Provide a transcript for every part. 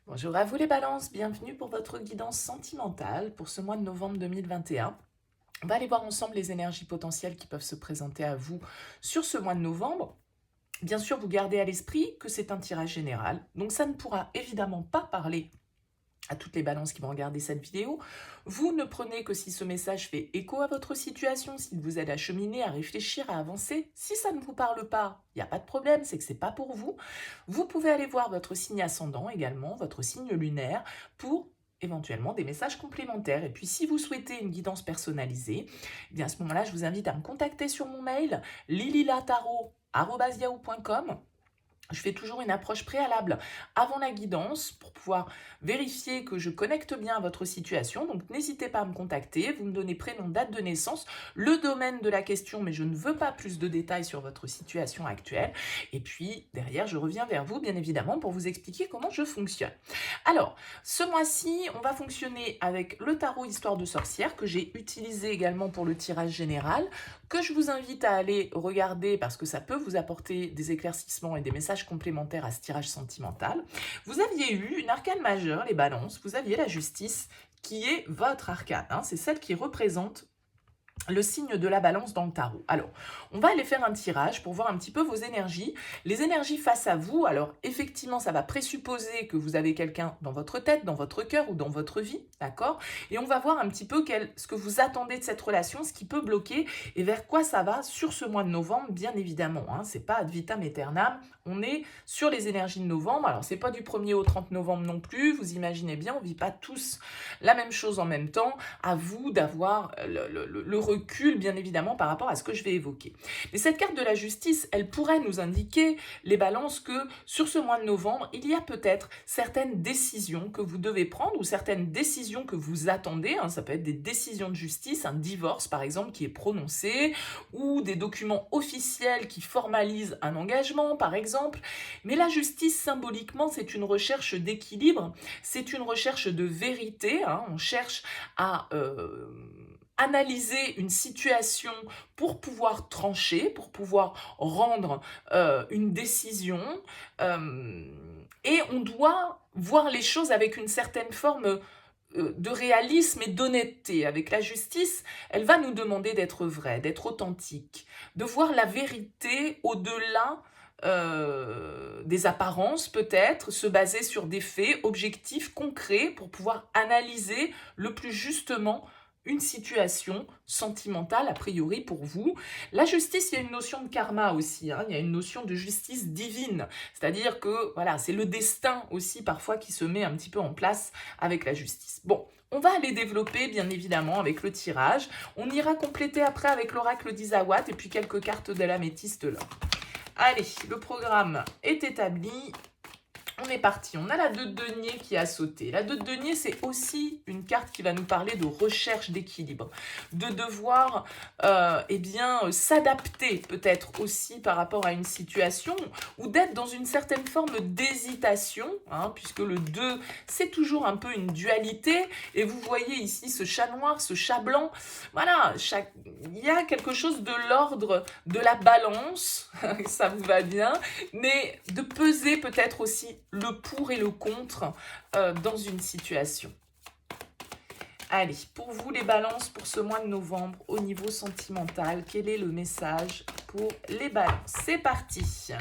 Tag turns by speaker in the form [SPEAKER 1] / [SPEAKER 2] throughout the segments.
[SPEAKER 1] Bonjour à vous les balances, bienvenue pour votre guidance sentimentale pour ce mois de novembre 2021. On va aller voir ensemble les énergies potentielles qui peuvent se présenter à vous sur ce mois de novembre. Bien sûr, vous gardez à l'esprit que c'est un tirage général, donc ça ne pourra évidemment pas parler à toutes les balances qui vont regarder cette vidéo. Vous ne prenez que si ce message fait écho à votre situation, s'il vous aide à cheminer, à réfléchir, à avancer. Si ça ne vous parle pas, il n'y a pas de problème, c'est que ce n'est pas pour vous. Vous pouvez aller voir votre signe ascendant également, votre signe lunaire, pour éventuellement des messages complémentaires. Et puis si vous souhaitez une guidance personnalisée, eh bien à ce moment-là, je vous invite à me contacter sur mon mail lililataro@yahoo.com. Je fais toujours une approche préalable avant la guidance pour pouvoir vérifier que je connecte bien à votre situation. Donc n'hésitez pas à me contacter, vous me donnez prénom, date de naissance, le domaine de la question, mais je ne veux pas plus de détails sur votre situation actuelle. Et puis derrière, je reviens vers vous, bien évidemment, pour vous expliquer comment je fonctionne. Alors, ce mois-ci, on va fonctionner avec le tarot Histoire de sorcière que j'ai utilisé également pour le tirage général, que je vous invite à aller regarder parce que ça peut vous apporter des éclaircissements et des messages complémentaires à ce tirage sentimental. Vous aviez eu une arcane majeure, les balances, vous aviez la justice qui est votre arcane, hein, c'est celle qui représente le signe de la balance dans le tarot. Alors, on va aller faire un tirage pour voir un petit peu vos énergies. Les énergies face à vous, alors effectivement, ça va présupposer que vous avez quelqu'un dans votre tête, dans votre cœur ou dans votre vie, d'accord? Et on va voir un petit peu ce que vous attendez de cette relation, ce qui peut bloquer et vers quoi ça va sur ce mois de novembre, bien évidemment. Hein, c'est pas ad vitam aeternam, on est sur les énergies de novembre. Alors, c'est pas du 1er au 30 novembre non plus, vous imaginez bien, on vit pas tous la même chose en même temps. À vous d'avoir le recul, bien évidemment, par rapport à ce que je vais évoquer. Mais cette carte de la justice, elle pourrait nous indiquer, les balances, que sur ce mois de novembre, il y a peut-être certaines décisions que vous devez prendre ou certaines décisions que vous attendez. Hein, ça peut être des décisions de justice, un divorce, par exemple, qui est prononcé, ou des documents officiels qui formalisent un engagement, par exemple. Mais la justice, symboliquement, c'est une recherche d'équilibre, c'est une recherche de vérité. Hein, on cherche à analyser une situation pour pouvoir trancher, pour pouvoir rendre une décision. Et on doit voir les choses avec une certaine forme de réalisme et d'honnêteté. Avec la justice, elle va nous demander d'être vrai, d'être authentique, de voir la vérité au-delà des apparences peut-être, se baser sur des faits objectifs, concrets, pour pouvoir analyser le plus justement une situation sentimentale a priori pour vous. La justice, il y a une notion de karma aussi, hein, il y a une notion de justice divine, c'est-à-dire que voilà, c'est le destin aussi parfois qui se met un petit peu en place avec la justice. Bon, on va aller développer bien évidemment avec le tirage, on ira compléter après avec l'oracle d'Isawat et puis quelques cartes de l'améthyste là. Allez, le programme est établi. On est parti, on a la 2 de denier qui a sauté. La 2 de denier, c'est aussi une carte qui va nous parler de recherche d'équilibre, de devoir eh bien, s'adapter peut-être aussi par rapport à une situation ou d'être dans une certaine forme d'hésitation, hein, puisque le 2, c'est toujours un peu une dualité. Et vous voyez ici ce chat noir, ce chat blanc. Voilà, il y a quelque chose de l'ordre de la balance, ça vous va bien, mais de peser peut-être aussi le pour et le contre dans une situation. Allez, pour vous les balances, pour ce mois de novembre, au niveau sentimental, quel est le message pour les balances? C'est parti.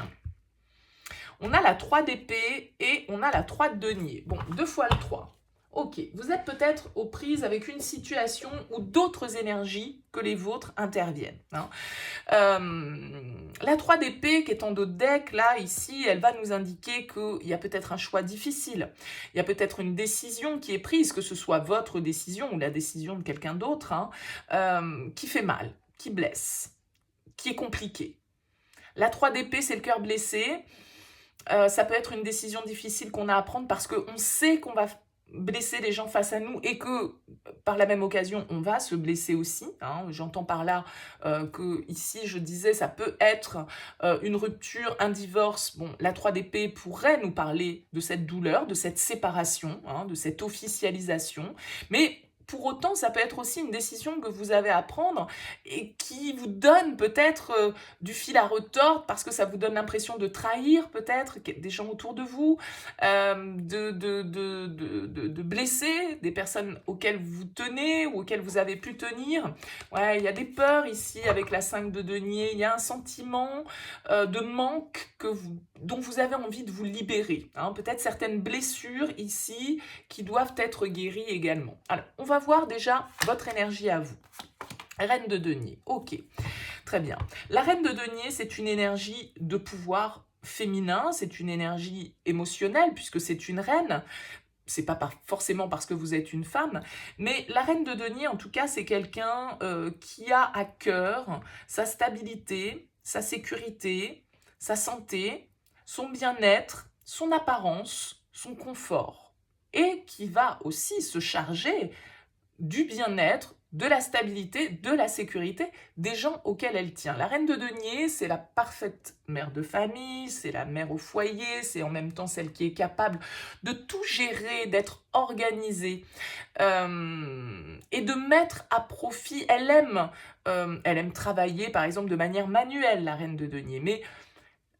[SPEAKER 1] On a la 3 d'épée et on a la 3 de denier. Bon, 2 fois le 3. Ok, vous êtes peut-être aux prises avec une situation où d'autres énergies que les vôtres interviennent. Hein. La 3 d'épée qui est en dos de deck, là, ici, elle va nous indiquer qu'il y a peut-être un choix difficile. Il y a peut-être une décision qui est prise, que ce soit votre décision ou la décision de quelqu'un d'autre, hein, qui fait mal, qui blesse, qui est compliquée. La 3 d'épée, c'est le cœur blessé. Ça peut être une décision difficile qu'on a à prendre parce qu'on sait qu'on va blesser les gens face à nous et que par la même occasion on va se blesser aussi, hein. J'entends par là que ici je disais ça peut être une rupture, un divorce. Bon, la 3 d'épée pourrait nous parler de cette douleur, de cette séparation, hein, de cette officialisation, mais pour autant, ça peut être aussi une décision que vous avez à prendre et qui vous donne peut-être du fil à retordre parce que ça vous donne l'impression de trahir peut-être des gens autour de vous, de blesser des personnes auxquelles vous tenez ou auxquelles vous avez pu tenir. Ouais, il y a des peurs ici avec la 5 de denier, il y a un sentiment de manque dont vous avez envie de vous libérer. Hein. Peut-être certaines blessures ici qui doivent être guéries également. Alors, on va voir déjà votre énergie à vous. Reine de denier, ok, très bien. La reine de denier, c'est une énergie de pouvoir féminin, c'est une énergie émotionnelle puisque c'est une reine. C'est pas forcément parce que vous êtes une femme, mais la reine de denier, en tout cas, c'est quelqu'un qui a à cœur sa stabilité, sa sécurité, sa santé, son bien-être, son apparence, son confort, et qui va aussi se charger du bien-être, de la stabilité, de la sécurité des gens auxquels elle tient. La reine de denier, c'est la parfaite mère de famille, c'est la mère au foyer, c'est en même temps celle qui est capable de tout gérer, d'être organisée et de mettre à profit. Elle aime travailler par exemple de manière manuelle, la reine de denier, mais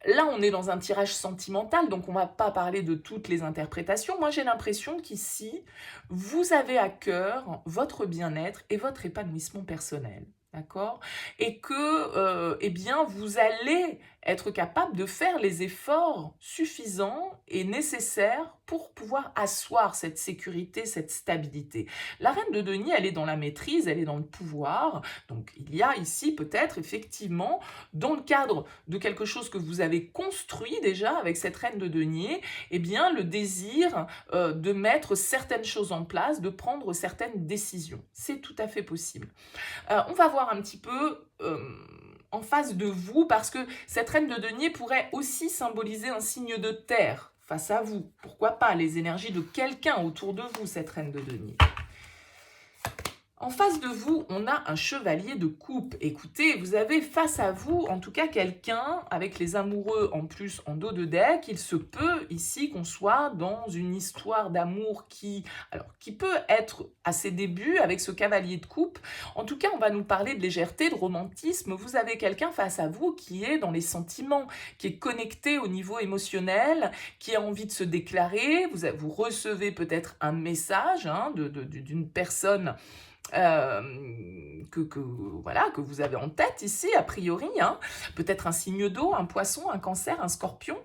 [SPEAKER 1] là, on est dans un tirage sentimental, donc on ne va pas parler de toutes les interprétations. Moi, j'ai l'impression qu'ici, vous avez à cœur votre bien-être et votre épanouissement personnel. D'accord? Et que, eh bien, vous allez être capable de faire les efforts suffisants et nécessaires pour pouvoir asseoir cette sécurité, cette stabilité. La reine de denier, elle est dans la maîtrise, elle est dans le pouvoir. Donc, il y a ici peut-être effectivement, dans le cadre de quelque chose que vous avez construit déjà avec cette reine de denier, eh bien, le désir de mettre certaines choses en place, de prendre certaines décisions. C'est tout à fait possible. On va voir un petit peu en face de vous, parce que cette reine de denier pourrait aussi symboliser un signe de terre face à vous. Pourquoi pas les énergies de quelqu'un autour de vous, cette reine de denier. En face de vous, on a un chevalier de coupe. Écoutez, vous avez face à vous, en tout cas, quelqu'un avec les amoureux en plus en dos de deck. Il se peut ici qu'on soit dans une histoire d'amour qui peut être à ses débuts avec ce cavalier de coupe. En tout cas, on va nous parler de légèreté, de romantisme. Vous avez quelqu'un face à vous qui est dans les sentiments, qui est connecté au niveau émotionnel, qui a envie de se déclarer. Vous recevez peut-être un message d'une personne que vous avez en tête ici, a priori, peut-être un signe d'eau, un poisson, un cancer, un scorpion.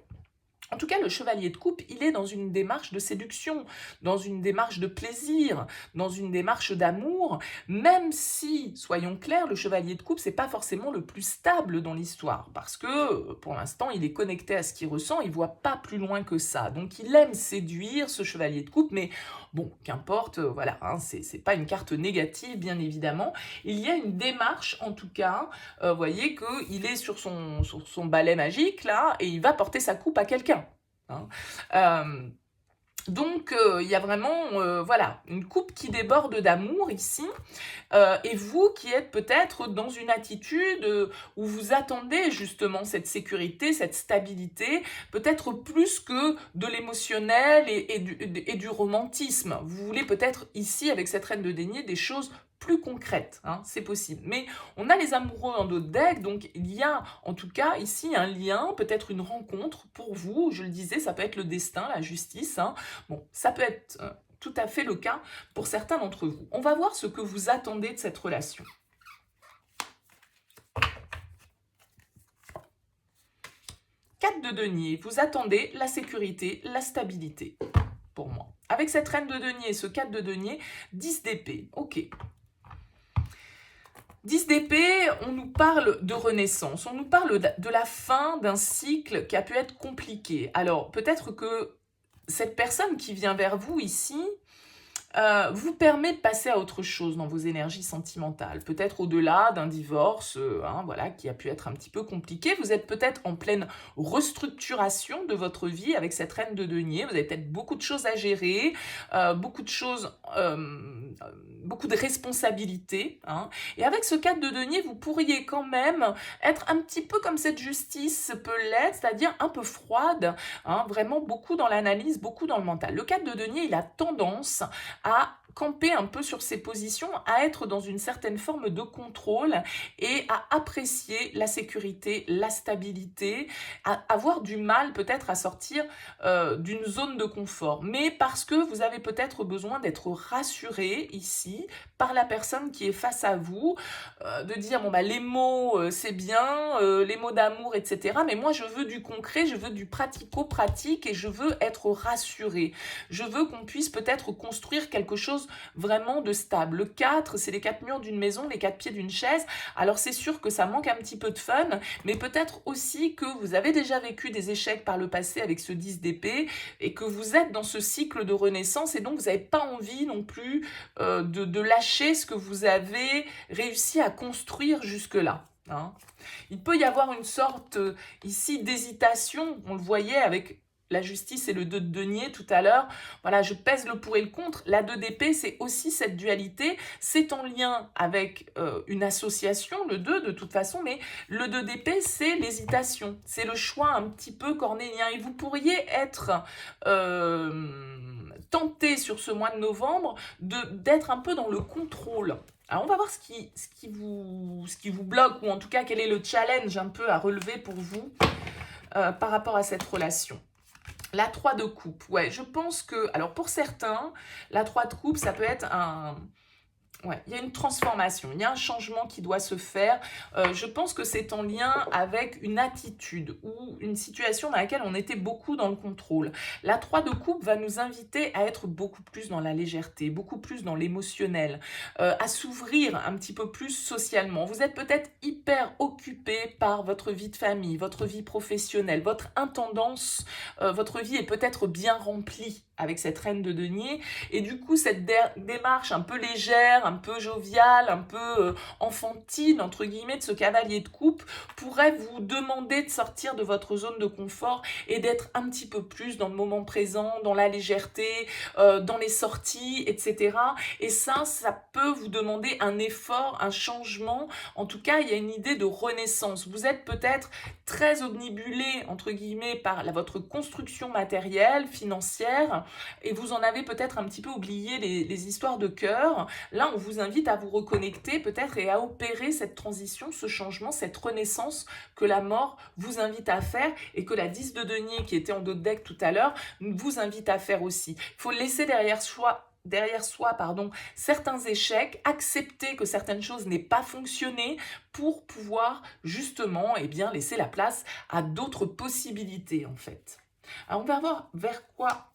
[SPEAKER 1] En tout cas, le chevalier de coupe, il est dans une démarche de séduction, dans une démarche de plaisir, dans une démarche d'amour, même si, soyons clairs, le chevalier de coupe, c'est pas forcément le plus stable dans l'histoire, parce que, pour l'instant, il est connecté à ce qu'il ressent, il voit pas plus loin que ça. Donc, il aime séduire, ce chevalier de coupe, mais bon, qu'importe, voilà, c'est pas une carte négative, bien évidemment. Il y a une démarche, en tout cas, vous voyez qu'il est sur son balai magique, là, et il va porter sa coupe à quelqu'un. Donc, il y a vraiment voilà, une coupe qui déborde d'amour ici, et vous qui êtes peut-être dans une attitude où vous attendez justement cette sécurité, cette stabilité, peut-être plus que de l'émotionnel et du romantisme. Vous voulez peut-être ici, avec cette reine de denier, des choses plus concrètes, c'est possible. Mais on a les amoureux en dos de deck, donc il y a en tout cas ici un lien, peut-être une rencontre pour vous. Je le disais, ça peut être le destin, la justice. Bon, ça peut être tout à fait le cas pour certains d'entre vous. On va voir ce que vous attendez de cette relation. Quatre de denier, vous attendez la sécurité, la stabilité, pour moi. Avec cette reine de denier et ce 4 de denier, 10 d'épée, ok. 10 d'épée, on nous parle de renaissance, on nous parle de la fin d'un cycle qui a pu être compliqué. Alors, peut-être que cette personne qui vient vers vous ici vous permet de passer à autre chose dans vos énergies sentimentales. Peut-être au-delà d'un divorce voilà, qui a pu être un petit peu compliqué. Vous êtes peut-être en pleine restructuration de votre vie avec cette reine de denier. Vous avez peut-être beaucoup de choses à gérer, beaucoup de choses, beaucoup de responsabilités. Et avec ce 4 de denier, vous pourriez quand même être un petit peu comme cette justice peut l'être, c'est-à-dire un peu froide, vraiment beaucoup dans l'analyse, beaucoup dans le mental. Le 4 de denier, il a tendance à camper un peu sur ses positions, à être dans une certaine forme de contrôle et à apprécier la sécurité, la stabilité, à avoir du mal peut-être à sortir d'une zone de confort. Mais parce que vous avez peut-être besoin d'être rassuré ici par la personne qui est face à vous, de dire bon bah les mots c'est bien, les mots d'amour etc. Mais moi je veux du concret, je veux du pratico-pratique et je veux être rassuré. Je veux qu'on puisse peut-être construire quelque chose vraiment de stable. Le 4, c'est les 4 murs d'une maison, les 4 pieds d'une chaise. Alors c'est sûr que ça manque un petit peu de fun, mais peut-être aussi que vous avez déjà vécu des échecs par le passé avec ce 10 d'épée et que vous êtes dans ce cycle de renaissance et donc vous n'avez pas envie non plus de lâcher ce que vous avez réussi à construire jusque-là. Hein. Il peut y avoir une sorte ici d'hésitation, on le voyait avec la justice et le 2 de denier tout à l'heure. Voilà, je pèse le pour et le contre. La 2 d'épée, c'est aussi cette dualité. C'est en lien avec une association, le 2 de toute façon, mais le 2 d'épée, c'est l'hésitation. C'est le choix un petit peu cornélien. Et vous pourriez être tenté sur ce mois de novembre d'être un peu dans le contrôle. Alors on va voir ce qui vous bloque, ou en tout cas quel est le challenge un peu à relever pour vous par rapport à cette relation. La 3 de coupe, ouais, je pense que, alors pour certains, la 3 de coupe, ça peut être un... Ouais, il y a une transformation, il y a un changement qui doit se faire. Je pense que c'est en lien avec une attitude ou une situation dans laquelle on était beaucoup dans le contrôle. La 3 de coupe va nous inviter à être beaucoup plus dans la légèreté, beaucoup plus dans l'émotionnel, à s'ouvrir un petit peu plus socialement. Vous êtes peut-être hyper occupé par votre vie de famille, votre vie professionnelle, votre intendance, votre vie est peut-être bien remplie avec cette reine de denier et du coup cette démarche un peu légère, un peu joviale, un peu enfantine entre guillemets de ce cavalier de coupe pourrait vous demander de sortir de votre zone de confort et d'être un petit peu plus dans le moment présent, dans la légèreté, dans les sorties, etc. Et ça peut vous demander un effort, un changement. En tout cas, il y a une idée de renaissance. Vous êtes peut-être très obnubilé entre guillemets par votre construction matérielle, financière, et vous en avez peut-être un petit peu oublié les histoires de cœur. Là, on vous invite à vous reconnecter peut-être et à opérer cette transition, ce changement, cette renaissance que la mort vous invite à faire et que la 10 de denier qui était en dos de deck tout à l'heure vous invite à faire aussi. Il faut laisser derrière soi certains échecs, accepter que certaines choses n'aient pas fonctionné pour pouvoir justement laisser la place à d'autres possibilités en fait. Alors on va voir vers quoi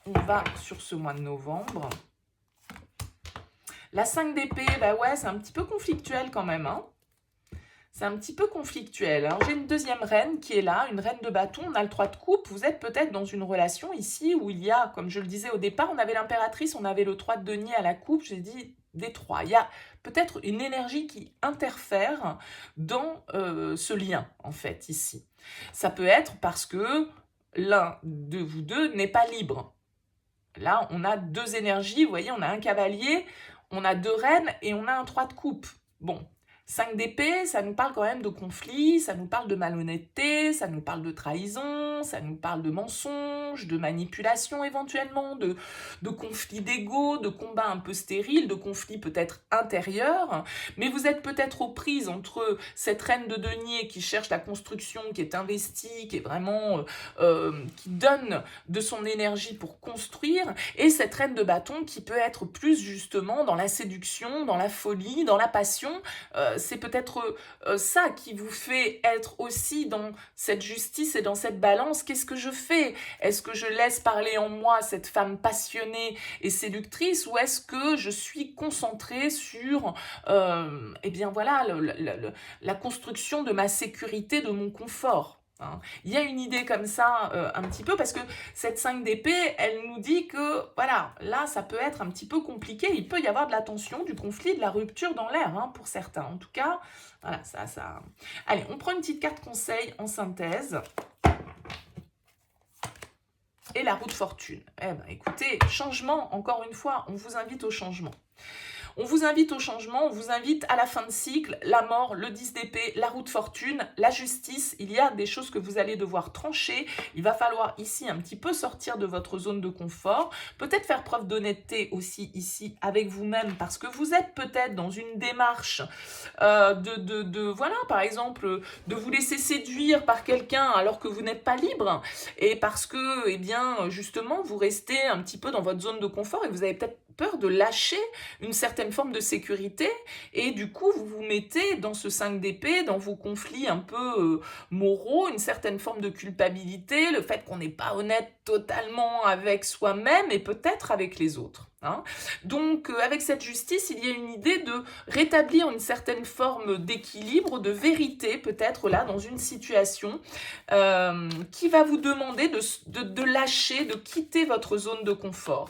[SPEAKER 1] on va sur ce mois de novembre. La 5 d'épée, bah ouais, c'est un petit peu conflictuel quand même. Hein. C'est un petit peu conflictuel. Alors j'ai une deuxième reine qui est là, une reine de bâton. On a le 3 de coupe. Vous êtes peut-être dans une relation ici où il y a, comme je le disais au départ, on avait l'impératrice, on avait le 3 de denier à la coupe. J'ai dit des 3. Il y a peut-être une énergie qui interfère dans ce lien, en fait, ici. Ça peut être parce que l'un de vous deux n'est pas libre. Là, on a deux énergies, vous voyez, on a un cavalier, on a deux reines et on a un 3 de coupe. Bon, 5 d'épée, ça nous parle quand même de conflit, ça nous parle de malhonnêteté, ça nous parle de trahison, ça nous parle de mensonge, de manipulation éventuellement, de conflit d'ego, de combat un peu stérile, de conflit peut-être intérieur. Mais vous êtes peut-être aux prises entre cette reine de denier qui cherche la construction, qui est investie, qui est vraiment... qui donne de son énergie pour construire, et cette reine de bâton qui peut être plus justement dans la séduction, dans la folie, dans la passion. C'est peut-être ça qui vous fait être aussi dans cette justice et dans cette balance. Qu'est-ce que je fais? Est-ce que je laisse parler en moi cette femme passionnée et séductrice, ou est-ce que je suis concentrée sur la construction de ma sécurité, de mon confort? Hein. Il y a une idée comme ça un petit peu parce que cette 5 d'épée, elle nous dit que voilà, là ça peut être un petit peu compliqué, il peut y avoir de la tension, du conflit, de la rupture dans l'air hein, pour certains. En tout cas, voilà, ça... Allez, on prend une petite carte conseil en synthèse. Et la roue de fortune. Eh ben, écoutez, changement, encore une fois, on vous invite au changement. On vous invite au changement, on vous invite à la fin de cycle, la mort, le 10 d'épée, la roue de fortune, la justice. Il y a des choses que vous allez devoir trancher. Il va falloir ici un petit peu sortir de votre zone de confort. Peut-être faire preuve d'honnêteté aussi ici avec vous-même parce que vous êtes peut-être dans une démarche voilà, par exemple, de vous laisser séduire par quelqu'un alors que vous n'êtes pas libre et parce que, eh bien, justement, vous restez un petit peu dans votre zone de confort et vous avez peut-être peur de lâcher une certaine forme de sécurité et du coup vous vous mettez dans ce 5 d'épée, dans vos conflits un peu moraux, une certaine forme de culpabilité, le fait qu'on n'est pas honnête totalement avec soi-même et peut-être avec les autres. Hein. Donc avec cette justice, il y a une idée de rétablir une certaine forme d'équilibre, de vérité peut-être là dans une situation qui va vous demander de lâcher, de quitter votre zone de confort.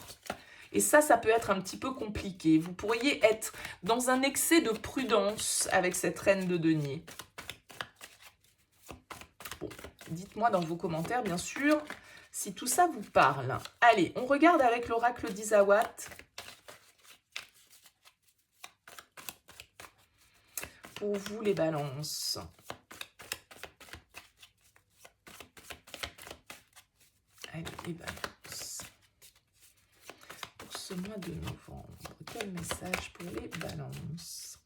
[SPEAKER 1] Et ça peut être un petit peu compliqué. Vous pourriez être dans un excès de prudence avec cette reine de denier. Bon, dites-moi dans vos commentaires, bien sûr, si tout ça vous parle. Allez, on regarde avec l'oracle d'Isawat. Pour vous, les balances. Allez, les balances. Ce mois de novembre, quel message pour les balances?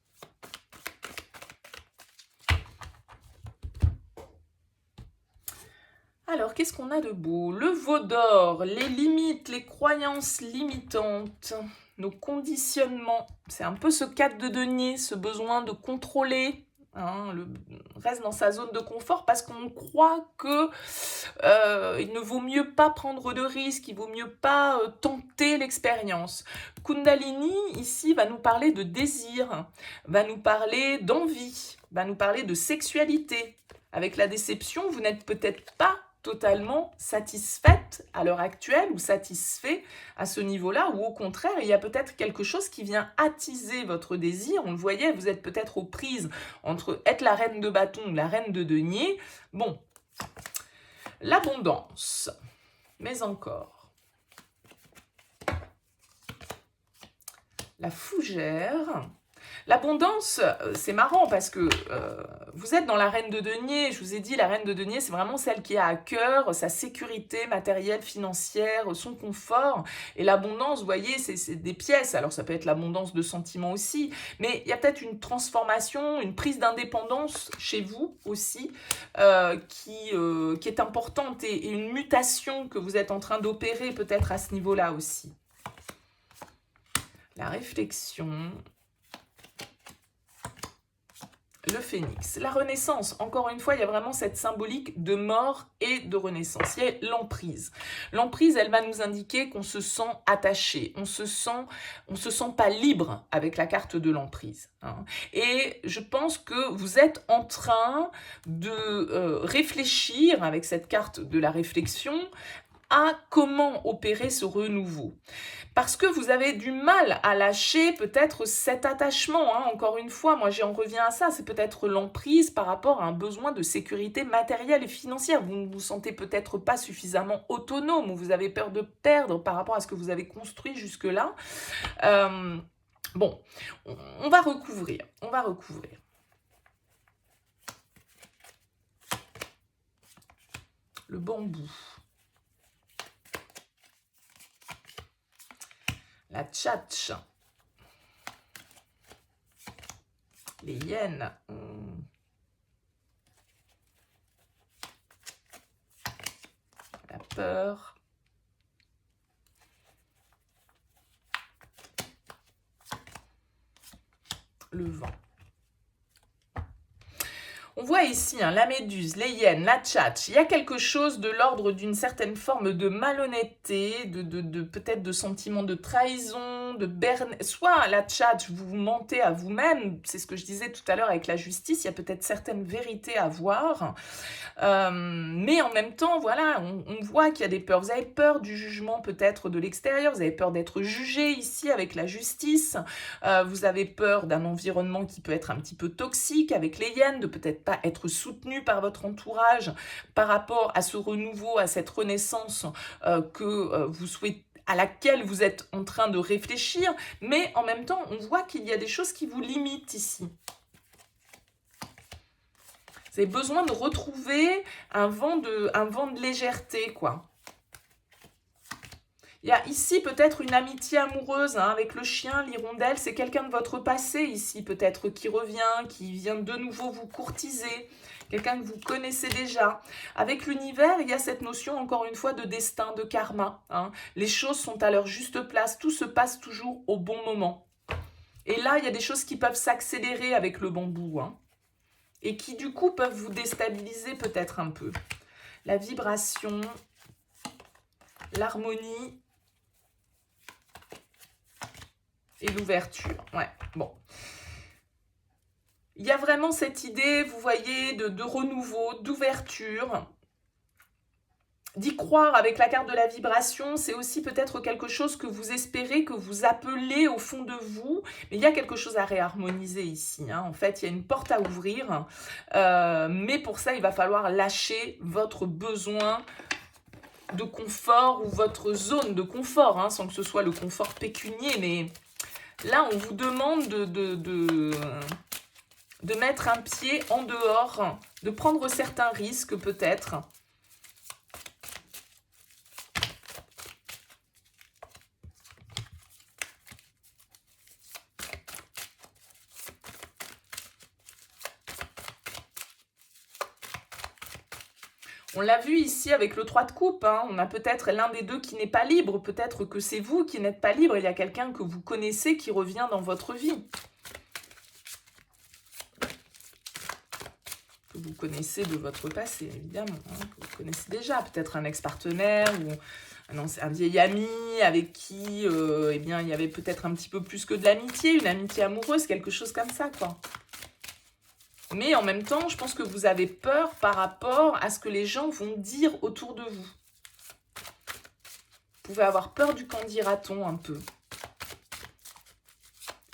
[SPEAKER 1] Alors, qu'est-ce qu'on a de beau? Le veau d'or, les limites, les croyances limitantes, nos conditionnements. C'est un peu ce 4 de denier, ce besoin de contrôler. Hein, reste dans sa zone de confort parce qu'on croit que il ne vaut mieux pas prendre de risques, il vaut mieux pas tenter l'expérience. Kundalini, ici, va nous parler de désir, va nous parler d'envie, va nous parler de sexualité. Avec la déception, vous n'êtes peut-être pas totalement satisfaite à l'heure actuelle ou satisfait à ce niveau-là, ou au contraire, il y a peut-être quelque chose qui vient attiser votre désir. On le voyait, vous êtes peut-être aux prises entre être la reine de bâton ou la reine de denier. Bon, l'abondance, mais encore. La fougère. L'abondance, c'est marrant parce que vous êtes dans la reine de denier. Je vous ai dit, la reine de denier, c'est vraiment celle qui a à cœur sa sécurité matérielle, financière, son confort. Et l'abondance, vous voyez, c'est des pièces. Alors, ça peut être l'abondance de sentiments aussi. Mais il y a peut-être une transformation, une prise d'indépendance chez vous aussi qui est importante et une mutation que vous êtes en train d'opérer peut-être à ce niveau-là aussi. La réflexion... Le phénix, la renaissance, encore une fois, il y a vraiment cette symbolique de mort et de renaissance. Il y a l'emprise. L'emprise, elle va nous indiquer qu'on se sent attaché, on se sent pas libre avec la carte de l'emprise. Hein. Et je pense que vous êtes en train de réfléchir avec cette carte de la réflexion à comment opérer ce renouveau. Parce que vous avez du mal à lâcher peut-être cet attachement. Hein. Encore une fois, moi j'en reviens à ça, c'est peut-être l'emprise par rapport à un besoin de sécurité matérielle et financière. Vous ne vous sentez peut-être pas suffisamment autonome ou vous avez peur de perdre par rapport à ce que vous avez construit jusque-là. Bon, on va recouvrir, Le bambou. La tchatch, les hyènes, la peur, le vent. On voit ici la méduse, les hyènes, la tchatch. Il y a quelque chose de l'ordre d'une certaine forme de malhonnêteté, peut-être de sentiment de trahison, soit la tchatch, vous mentez à vous-même, c'est ce que je disais tout à l'heure avec la justice, il y a peut-être certaines vérités à voir, mais en même temps, voilà, on voit qu'il y a des peurs. Vous avez peur du jugement peut-être de l'extérieur, vous avez peur d'être jugé ici avec la justice, vous avez peur d'un environnement qui peut être un petit peu toxique avec les hyènes, de peut-être pas être soutenu par votre entourage par rapport à ce renouveau, à cette renaissance que vous souhaitez, à laquelle vous êtes en train de réfléchir, mais en même temps, on voit qu'il y a des choses qui vous limitent ici. Vous avez besoin de retrouver un vent de légèreté, quoi. Il y a ici peut-être une amitié amoureuse hein, avec le chien, l'hirondelle. C'est quelqu'un de votre passé ici peut-être qui revient, qui vient de nouveau vous courtiser. Quelqu'un que vous connaissez déjà. Avec l'univers, il y a cette notion encore une fois de destin, de karma. Hein. Les choses sont à leur juste place. Tout se passe toujours au bon moment. Et là, il y a des choses qui peuvent s'accélérer avec le bambou. Hein, et qui du coup peuvent vous déstabiliser peut-être un peu. La vibration, l'harmonie et l'ouverture. Ouais, bon. Il y a vraiment cette idée, vous voyez, de renouveau, d'ouverture. D'y croire avec la carte de la vibration, c'est aussi peut-être quelque chose que vous espérez, que vous appelez au fond de vous. Mais il y a quelque chose à réharmoniser ici. Hein. En fait, il y a une porte à ouvrir. Mais pour ça, il va falloir lâcher votre besoin de confort ou votre zone de confort, hein, sans que ce soit le confort pécunier. Mais là, on vous demande de mettre un pied en dehors, de prendre certains risques peut-être. On l'a vu ici avec le 3 de coupe, hein. On a peut-être l'un des deux qui n'est pas libre, peut-être que c'est vous qui n'êtes pas libre, il y a quelqu'un que vous connaissez qui revient dans votre vie. Que vous connaissez de votre passé, évidemment, hein, que vous connaissez déjà, peut-être un ex-partenaire ou un vieil ami avec qui eh bien, il y avait peut-être un petit peu plus que de l'amitié, une amitié amoureuse, quelque chose comme ça, quoi. Mais en même temps, je pense que vous avez peur par rapport à ce que les gens vont dire autour de vous. Vous pouvez avoir peur du qu'en dira-t-on un peu.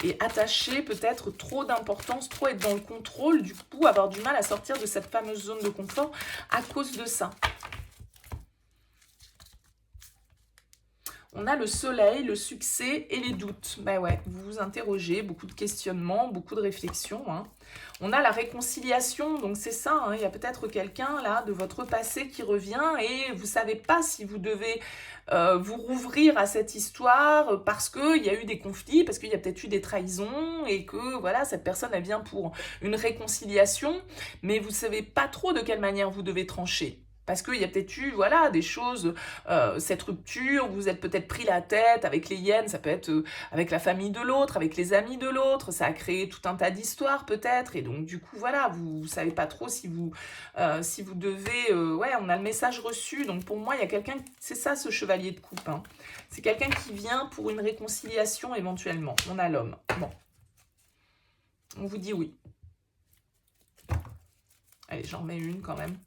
[SPEAKER 1] Et attacher peut-être trop d'importance, trop être dans le contrôle, du coup avoir du mal à sortir de cette fameuse zone de confort à cause de ça. On a le soleil, le succès et les doutes. Ben ouais, vous vous interrogez, beaucoup de questionnements, beaucoup de réflexions. Hein. On a la réconciliation, donc c'est ça, hein, il y a peut-être quelqu'un là de votre passé qui revient et vous ne savez pas si vous devez vous rouvrir à cette histoire parce qu'il y a eu des conflits, parce qu'il y a peut-être eu des trahisons et que voilà, cette personne elle vient pour une réconciliation, mais vous ne savez pas trop de quelle manière vous devez trancher. Parce qu'il y a peut-être eu, voilà, des choses, cette rupture, vous êtes peut-être pris la tête avec les hyènes, ça peut être avec la famille de l'autre, avec les amis de l'autre, ça a créé tout un tas d'histoires peut-être, et donc du coup, voilà, vous ne savez pas trop si vous devez, ouais, on a le message reçu, donc pour moi, il y a quelqu'un, c'est ça ce chevalier de coupe, hein. C'est quelqu'un qui vient pour une réconciliation éventuellement, on a l'homme, bon, on vous dit oui. Allez, j'en mets une quand même.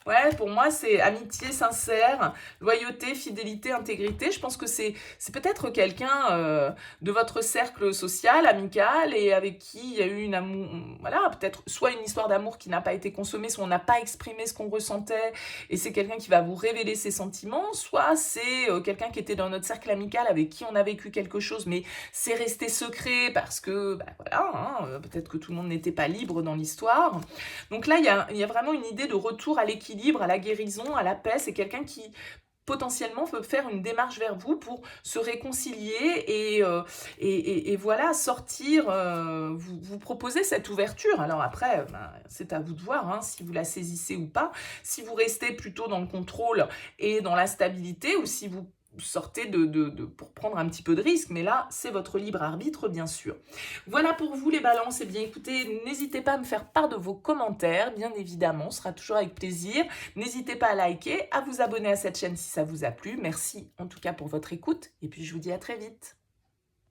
[SPEAKER 1] Ouais, pour moi, c'est amitié sincère, loyauté, fidélité, intégrité. Je pense que c'est peut-être quelqu'un de votre cercle social, amical, et avec qui il y a eu une amour, voilà, peut-être soit une histoire d'amour qui n'a pas été consommée, soit on n'a pas exprimé ce qu'on ressentait, et c'est quelqu'un qui va vous révéler ses sentiments, soit c'est quelqu'un qui était dans notre cercle amical avec qui on a vécu quelque chose, mais c'est resté secret parce que, bah, voilà, hein, peut-être que tout le monde n'était pas libre dans l'histoire. Donc là, il y a vraiment une idée de retour à l'équilibre, à la guérison, à la paix. C'est quelqu'un qui potentiellement peut faire une démarche vers vous pour se réconcilier et voilà, sortir, vous proposer cette ouverture. Alors après, ben, c'est à vous de voir hein, si vous la saisissez ou pas, si vous restez plutôt dans le contrôle et dans la stabilité ou si vous sortez pour prendre un petit peu de risque, mais là, c'est votre libre arbitre, bien sûr. Voilà pour vous les balances. Eh bien, écoutez, n'hésitez pas à me faire part de vos commentaires, bien évidemment, ce sera toujours avec plaisir. N'hésitez pas à liker, à vous abonner à cette chaîne si ça vous a plu. Merci en tout cas pour votre écoute, et puis je vous dis à très vite.